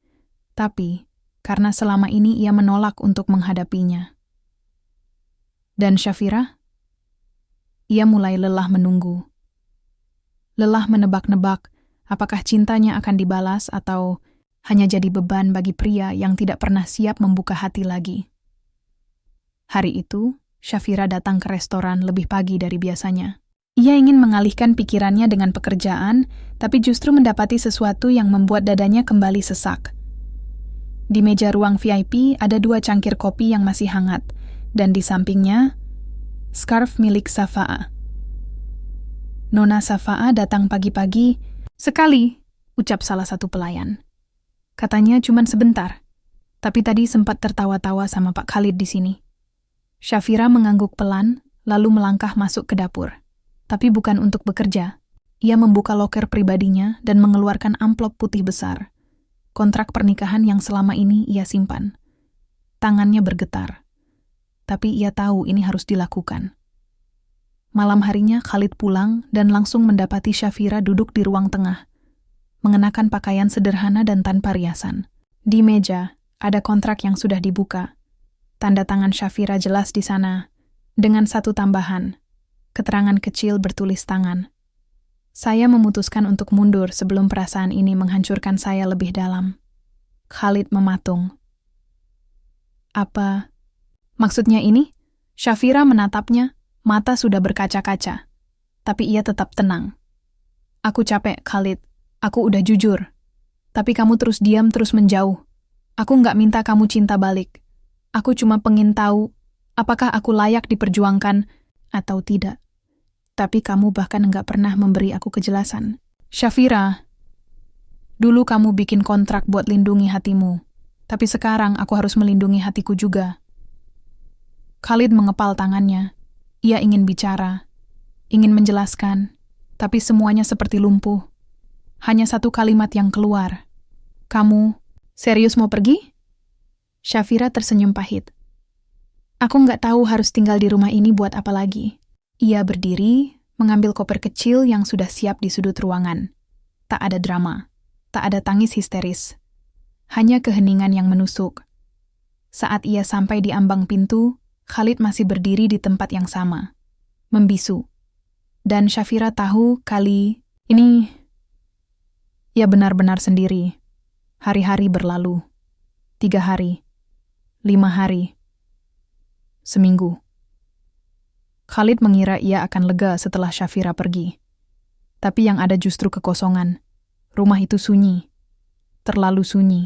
tapi karena selama ini ia menolak untuk menghadapinya. Dan Syafira? Ia mulai lelah menunggu. Lelah menebak-nebak apakah cintanya akan dibalas atau hanya jadi beban bagi pria yang tidak pernah siap membuka hati lagi. Hari itu, Syafira datang ke restoran lebih pagi dari biasanya. Ia ingin mengalihkan pikirannya dengan pekerjaan, tapi justru mendapati sesuatu yang membuat dadanya kembali sesak. Di meja ruang VIP ada 2 cangkir kopi yang masih hangat, dan di sampingnya, scarf milik Safa'ah. Nona Safa'ah datang pagi-pagi. Sekali, ucap salah satu pelayan. Katanya cuma sebentar, tapi tadi sempat tertawa-tawa sama Pak Khalid di sini. Syafira mengangguk pelan, lalu melangkah masuk ke dapur. Tapi bukan untuk bekerja. Ia membuka loker pribadinya dan mengeluarkan amplop putih besar. Kontrak pernikahan yang selama ini ia simpan. Tangannya bergetar. Tapi ia tahu ini harus dilakukan. Malam harinya Khalid pulang dan langsung mendapati Syafira duduk di ruang tengah, mengenakan pakaian sederhana dan tanpa riasan. Di meja, ada kontrak yang sudah dibuka. Tanda tangan Syafira jelas di sana, dengan satu tambahan. Keterangan kecil bertulis tangan. Saya memutuskan untuk mundur sebelum perasaan ini menghancurkan saya lebih dalam. Khalid mematung. Apa maksudnya ini? Syafira menatapnya, mata sudah berkaca-kaca. Tapi ia tetap tenang. Aku capek, Khalid. Aku udah jujur. Tapi kamu terus diam, terus menjauh. Aku nggak minta kamu cinta balik. Aku cuma pengen tahu, apakah aku layak diperjuangkan atau tidak. Tapi kamu bahkan nggak pernah memberi aku kejelasan. Syafira. Dulu kamu bikin kontrak buat lindungi hatimu, tapi sekarang aku harus melindungi hatiku juga. Khalid mengepal tangannya. Ia ingin bicara, ingin menjelaskan, tapi semuanya seperti lumpuh. Hanya satu kalimat yang keluar. Kamu serius mau pergi? Syafira tersenyum pahit. Aku nggak tahu harus tinggal di rumah ini buat apa lagi. Ia berdiri, mengambil koper kecil yang sudah siap di sudut ruangan. Tak ada drama, tak ada tangis histeris. Hanya keheningan yang menusuk. Saat ia sampai di ambang pintu, Khalid masih berdiri di tempat yang sama, membisu. Dan Syafira tahu kali ini ia benar-benar sendiri. Hari-hari berlalu. 3 hari. 5 hari. Seminggu. Khalid mengira ia akan lega setelah Syafira pergi. Tapi yang ada justru kekosongan. Rumah itu sunyi. Terlalu sunyi.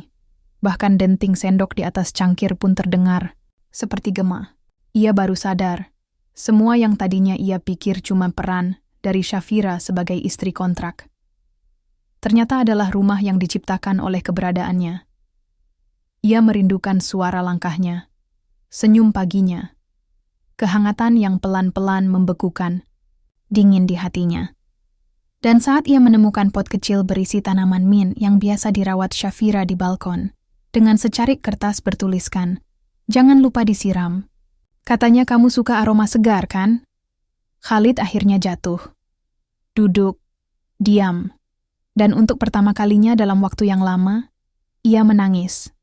Bahkan denting sendok di atas cangkir pun terdengar. Seperti gema. Ia baru sadar. Semua yang tadinya ia pikir cuma peran dari Syafira sebagai istri kontrak. Ternyata adalah rumah yang diciptakan oleh keberadaannya. Ia merindukan suara langkahnya, senyum paginya, kehangatan yang pelan-pelan membekukan, dingin di hatinya. Dan saat ia menemukan pot kecil berisi tanaman mint yang biasa dirawat Syafira di balkon, dengan secarik kertas bertuliskan, "Jangan lupa disiram. Katanya kamu suka aroma segar, kan?" Khalid akhirnya jatuh. Duduk, diam. Dan untuk pertama kalinya dalam waktu yang lama, ia menangis.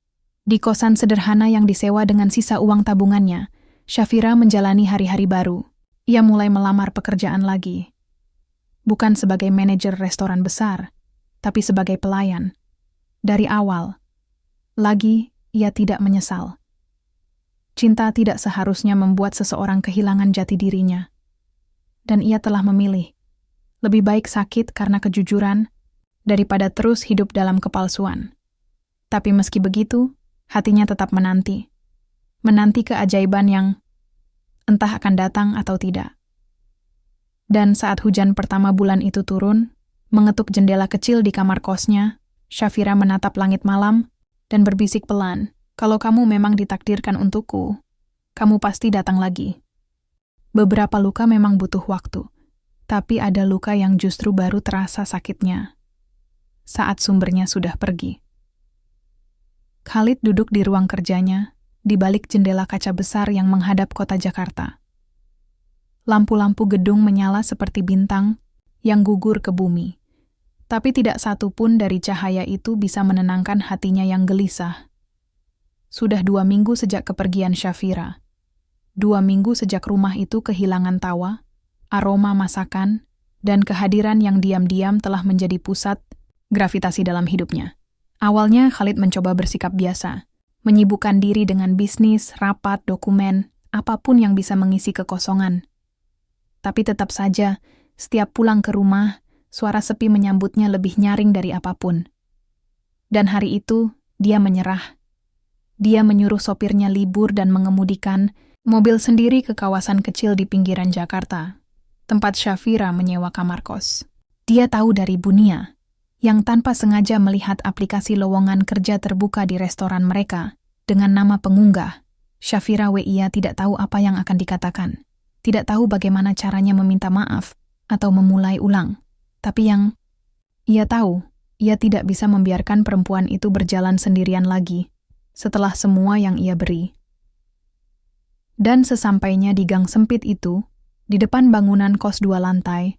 Di kosan sederhana yang disewa dengan sisa uang tabungannya, Syafira menjalani hari-hari baru. Ia mulai melamar pekerjaan lagi. Bukan sebagai manajer restoran besar, tapi sebagai pelayan. Dari awal. Lagi, ia tidak menyesal. Cinta tidak seharusnya membuat seseorang kehilangan jati dirinya. Dan ia telah memilih. Lebih baik sakit karena kejujuran, daripada terus hidup dalam kepalsuan. Tapi meski begitu, hatinya tetap menanti. Menanti keajaiban yang entah akan datang atau tidak. Dan saat hujan pertama bulan itu turun, mengetuk jendela kecil di kamar kosnya, Syafira menatap langit malam dan berbisik pelan, "Kalau kamu memang ditakdirkan untukku, kamu pasti datang lagi." Beberapa luka memang butuh waktu, tapi ada luka yang justru baru terasa sakitnya saat sumbernya sudah pergi. Khalid duduk di ruang kerjanya, di balik jendela kaca besar yang menghadap kota Jakarta. Lampu-lampu gedung menyala seperti bintang yang gugur ke bumi. Tapi tidak satu pun dari cahaya itu bisa menenangkan hatinya yang gelisah. Sudah 2 minggu sejak kepergian Syafira. 2 minggu sejak rumah itu kehilangan tawa, aroma masakan, dan kehadiran yang diam-diam telah menjadi pusat gravitasi dalam hidupnya. Awalnya Khalid mencoba bersikap biasa, menyibukkan diri dengan bisnis, rapat, dokumen, apapun yang bisa mengisi kekosongan. Tapi tetap saja, setiap pulang ke rumah, suara sepi menyambutnya lebih nyaring dari apapun. Dan hari itu, dia menyerah. Dia menyuruh sopirnya libur dan mengemudikan mobil sendiri ke kawasan kecil di pinggiran Jakarta, tempat Syafira menyewa kamar kos. Dia tahu dari Bunia, yang tanpa sengaja melihat aplikasi lowongan kerja terbuka di restoran mereka dengan nama pengunggah. Syafira WIA tidak tahu apa yang akan dikatakan, tidak tahu bagaimana caranya meminta maaf atau memulai ulang. Tapi yang ia tahu, ia tidak bisa membiarkan perempuan itu berjalan sendirian lagi setelah semua yang ia beri. Dan sesampainya di gang sempit itu, di depan bangunan kos 2 lantai,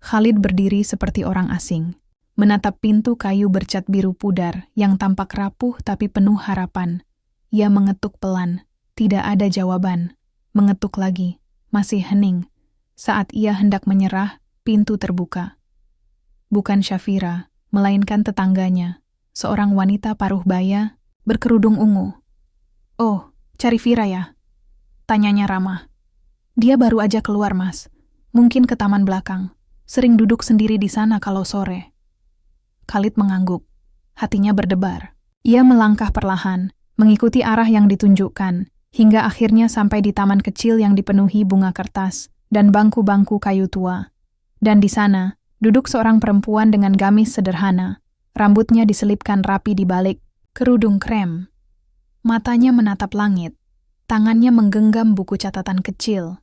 Khalid berdiri seperti orang asing. Menatap pintu kayu bercat biru pudar yang tampak rapuh tapi penuh harapan. Ia mengetuk pelan, tidak ada jawaban. Mengetuk lagi, masih hening. Saat ia hendak menyerah, pintu terbuka. Bukan Syafira, melainkan tetangganya, seorang wanita paruh baya, berkerudung ungu. "Oh, cari Vira ya?" tanyanya ramah. "Dia baru aja keluar, Mas. Mungkin ke taman belakang. Sering duduk sendiri di sana kalau sore." Khalid mengangguk. Hatinya berdebar. Ia melangkah perlahan, mengikuti arah yang ditunjukkan, hingga akhirnya sampai di taman kecil yang dipenuhi bunga kertas dan bangku-bangku kayu tua. Dan di sana, duduk seorang perempuan dengan gamis sederhana, Rambutnya diselipkan rapi di balik kerudung krem. Matanya menatap langit. Tangannya menggenggam buku catatan kecil.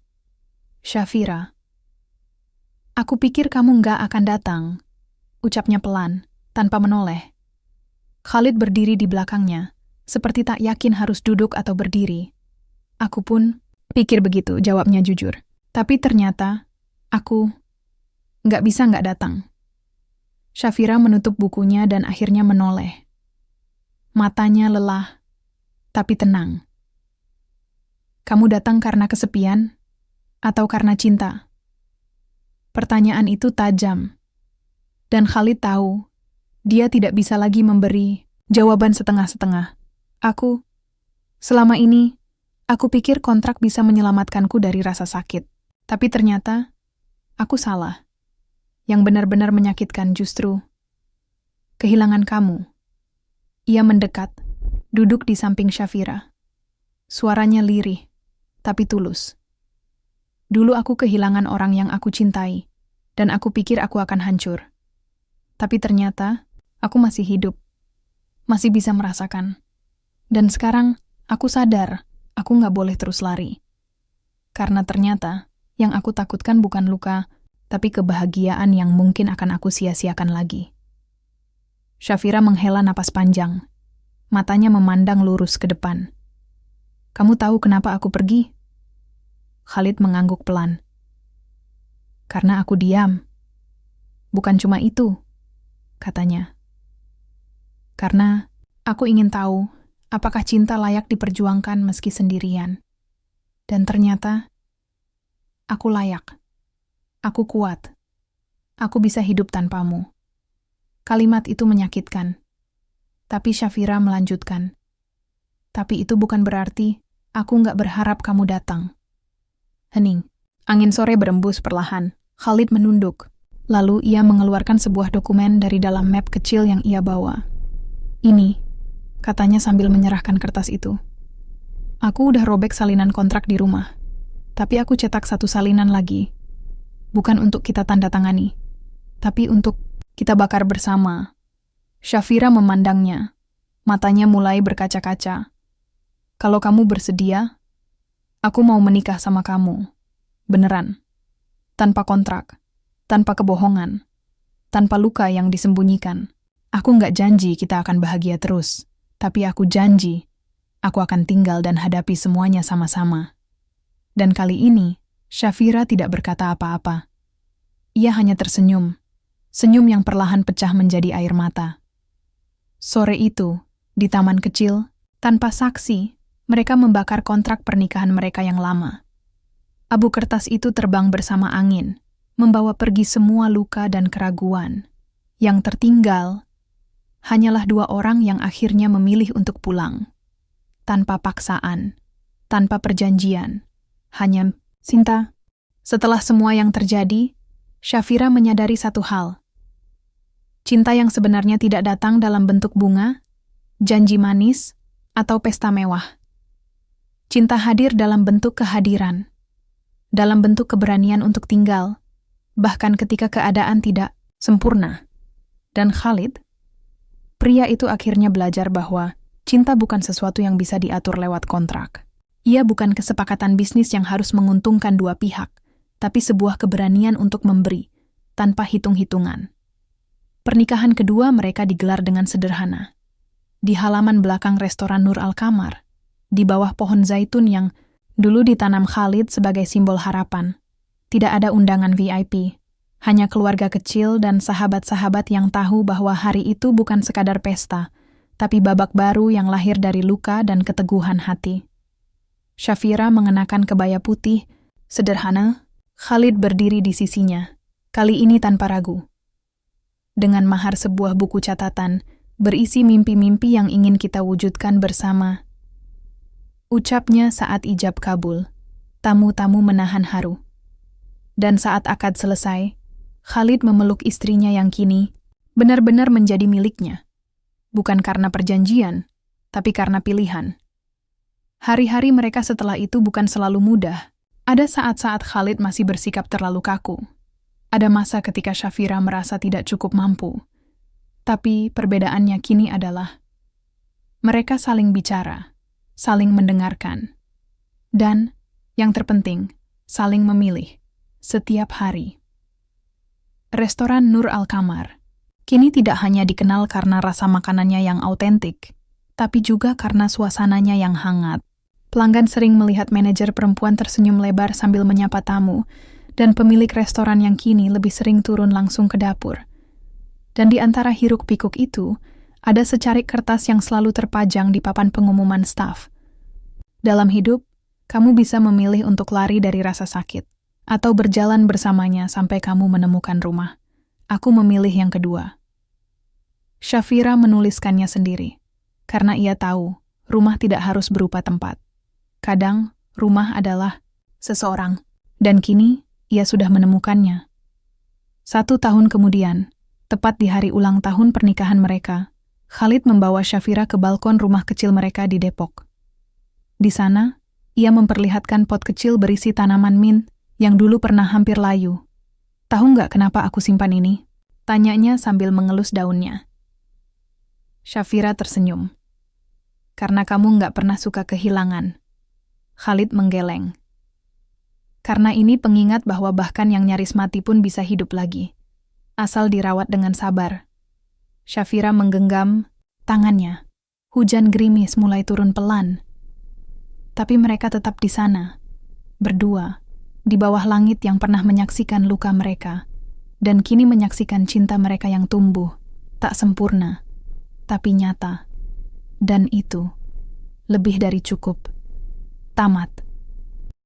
"Shafira, aku pikir kamu nggak akan datang," ucapnya pelan, tanpa menoleh. Khalid berdiri di belakangnya, seperti tak yakin harus duduk atau berdiri. "Aku pun pikir begitu," jawabnya jujur. "Tapi ternyata, aku nggak bisa nggak datang." Shafira menutup bukunya dan akhirnya menoleh. Matanya lelah, tapi tenang. "Kamu datang karena kesepian, atau karena cinta?" Pertanyaan itu tajam. Dan Khalid tahu, dia tidak bisa lagi memberi jawaban setengah-setengah. Selama ini, aku pikir kontrak bisa menyelamatkanku dari rasa sakit. Tapi ternyata, aku salah. Yang benar-benar menyakitkan justru kehilangan kamu. Ia mendekat, duduk di samping Shafira. Suaranya lirih, tapi tulus. "Dulu aku kehilangan orang yang aku cintai, dan aku pikir aku akan hancur. Tapi ternyata, aku masih hidup, masih bisa merasakan. Dan sekarang, aku sadar, aku nggak boleh terus lari. Karena ternyata, yang aku takutkan bukan luka, tapi kebahagiaan yang mungkin akan aku sia-siakan lagi." Shafira menghela napas panjang. Matanya memandang lurus ke depan. "Kamu tahu kenapa aku pergi?" Khalid mengangguk pelan. "Karena aku diam." "Bukan cuma itu," katanya. "Karena aku ingin tahu apakah cinta layak diperjuangkan meski sendirian. Dan ternyata, aku layak. Aku kuat. Aku bisa hidup tanpamu." Kalimat itu menyakitkan. Tapi Shafira melanjutkan. "Tapi itu bukan berarti aku nggak berharap kamu datang." Hening. Angin sore berembus perlahan. Khalid menunduk. Lalu ia mengeluarkan sebuah dokumen dari dalam map kecil yang ia bawa. "Ini," katanya sambil menyerahkan kertas itu. "Aku udah robek salinan kontrak di rumah. Tapi aku cetak satu salinan lagi. Bukan untuk kita tanda tangani, tapi untuk kita bakar bersama." Shafira memandangnya. Matanya mulai berkaca-kaca. "Kalau kamu bersedia, aku mau menikah sama kamu. Beneran. Tanpa kontrak, tanpa kebohongan, tanpa luka yang disembunyikan. Aku nggak janji kita akan bahagia terus, tapi aku janji aku akan tinggal dan hadapi semuanya sama-sama." Dan kali ini, Shafira tidak berkata apa-apa. Ia hanya tersenyum. Senyum yang perlahan pecah menjadi air mata. Sore itu, di taman kecil, tanpa saksi, mereka membakar kontrak pernikahan mereka yang lama. Abu kertas itu terbang bersama angin, membawa pergi semua luka dan keraguan. Yang tertinggal, hanyalah dua orang yang akhirnya memilih untuk pulang. Tanpa paksaan, tanpa perjanjian, hanya cinta. Setelah semua yang terjadi, Shafira menyadari satu hal. Cinta yang sebenarnya tidak datang dalam bentuk bunga, janji manis, atau pesta mewah. Cinta hadir dalam bentuk kehadiran, dalam bentuk keberanian untuk tinggal, bahkan ketika keadaan tidak sempurna. Dan Khalid, pria itu akhirnya belajar bahwa cinta bukan sesuatu yang bisa diatur lewat kontrak. Ia bukan kesepakatan bisnis yang harus menguntungkan dua pihak, tapi sebuah keberanian untuk memberi, tanpa hitung-hitungan. Pernikahan kedua mereka digelar dengan sederhana. Di halaman belakang restoran Nur Al-Kamar, di bawah pohon zaitun yang dulu ditanam Khalid sebagai simbol harapan. Tidak ada undangan VIP, hanya keluarga kecil dan sahabat-sahabat yang tahu bahwa hari itu bukan sekadar pesta, tapi babak baru yang lahir dari luka dan keteguhan hati. Shafira mengenakan kebaya putih, sederhana. Khalid berdiri di sisinya, kali ini tanpa ragu. Dengan mahar sebuah buku catatan, berisi mimpi-mimpi yang ingin kita wujudkan bersama. Ucapnya saat ijab kabul, tamu-tamu menahan haru. Dan saat akad selesai, Khalid memeluk istrinya yang kini benar-benar menjadi miliknya. Bukan karena perjanjian, tapi karena pilihan. Hari-hari mereka setelah itu bukan selalu mudah. Ada saat-saat Khalid masih bersikap terlalu kaku. Ada masa ketika Shafira merasa tidak cukup mampu. Tapi perbedaannya kini adalah mereka saling bicara, saling mendengarkan, dan, yang terpenting, saling memilih setiap hari. Restoran Nur Al-Kamar kini tidak hanya dikenal karena rasa makanannya yang autentik, tapi juga karena suasananya yang hangat. Pelanggan sering melihat manajer perempuan tersenyum lebar sambil menyapa tamu, dan pemilik restoran yang kini lebih sering turun langsung ke dapur. Dan di antara hiruk-pikuk itu, ada secarik kertas yang selalu terpajang di papan pengumuman staf. Dalam hidup, kamu bisa memilih untuk lari dari rasa sakit, atau berjalan bersamanya sampai kamu menemukan rumah. Aku memilih yang kedua. Shafira menuliskannya sendiri, karena ia tahu rumah tidak harus berupa tempat. Kadang, rumah adalah seseorang, dan kini ia sudah menemukannya. 1 tahun kemudian, tepat di hari ulang tahun pernikahan mereka, Khalid membawa Shafira ke balkon rumah kecil mereka di Depok. Di sana, ia memperlihatkan pot kecil berisi tanaman mint yang dulu pernah hampir layu. Tahu nggak kenapa aku simpan ini? Tanyanya sambil mengelus daunnya. Shafira tersenyum. Karena kamu nggak pernah suka kehilangan. Khalid menggeleng. Karena ini pengingat bahwa bahkan yang nyaris mati pun bisa hidup lagi, asal dirawat dengan sabar. Shafira menggenggam tangannya. Hujan gerimis mulai turun pelan. Tapi mereka tetap di sana, berdua, di bawah langit yang pernah menyaksikan luka mereka, dan kini menyaksikan cinta mereka yang tumbuh, tak sempurna, tapi nyata. Dan itu lebih dari cukup. Tamat.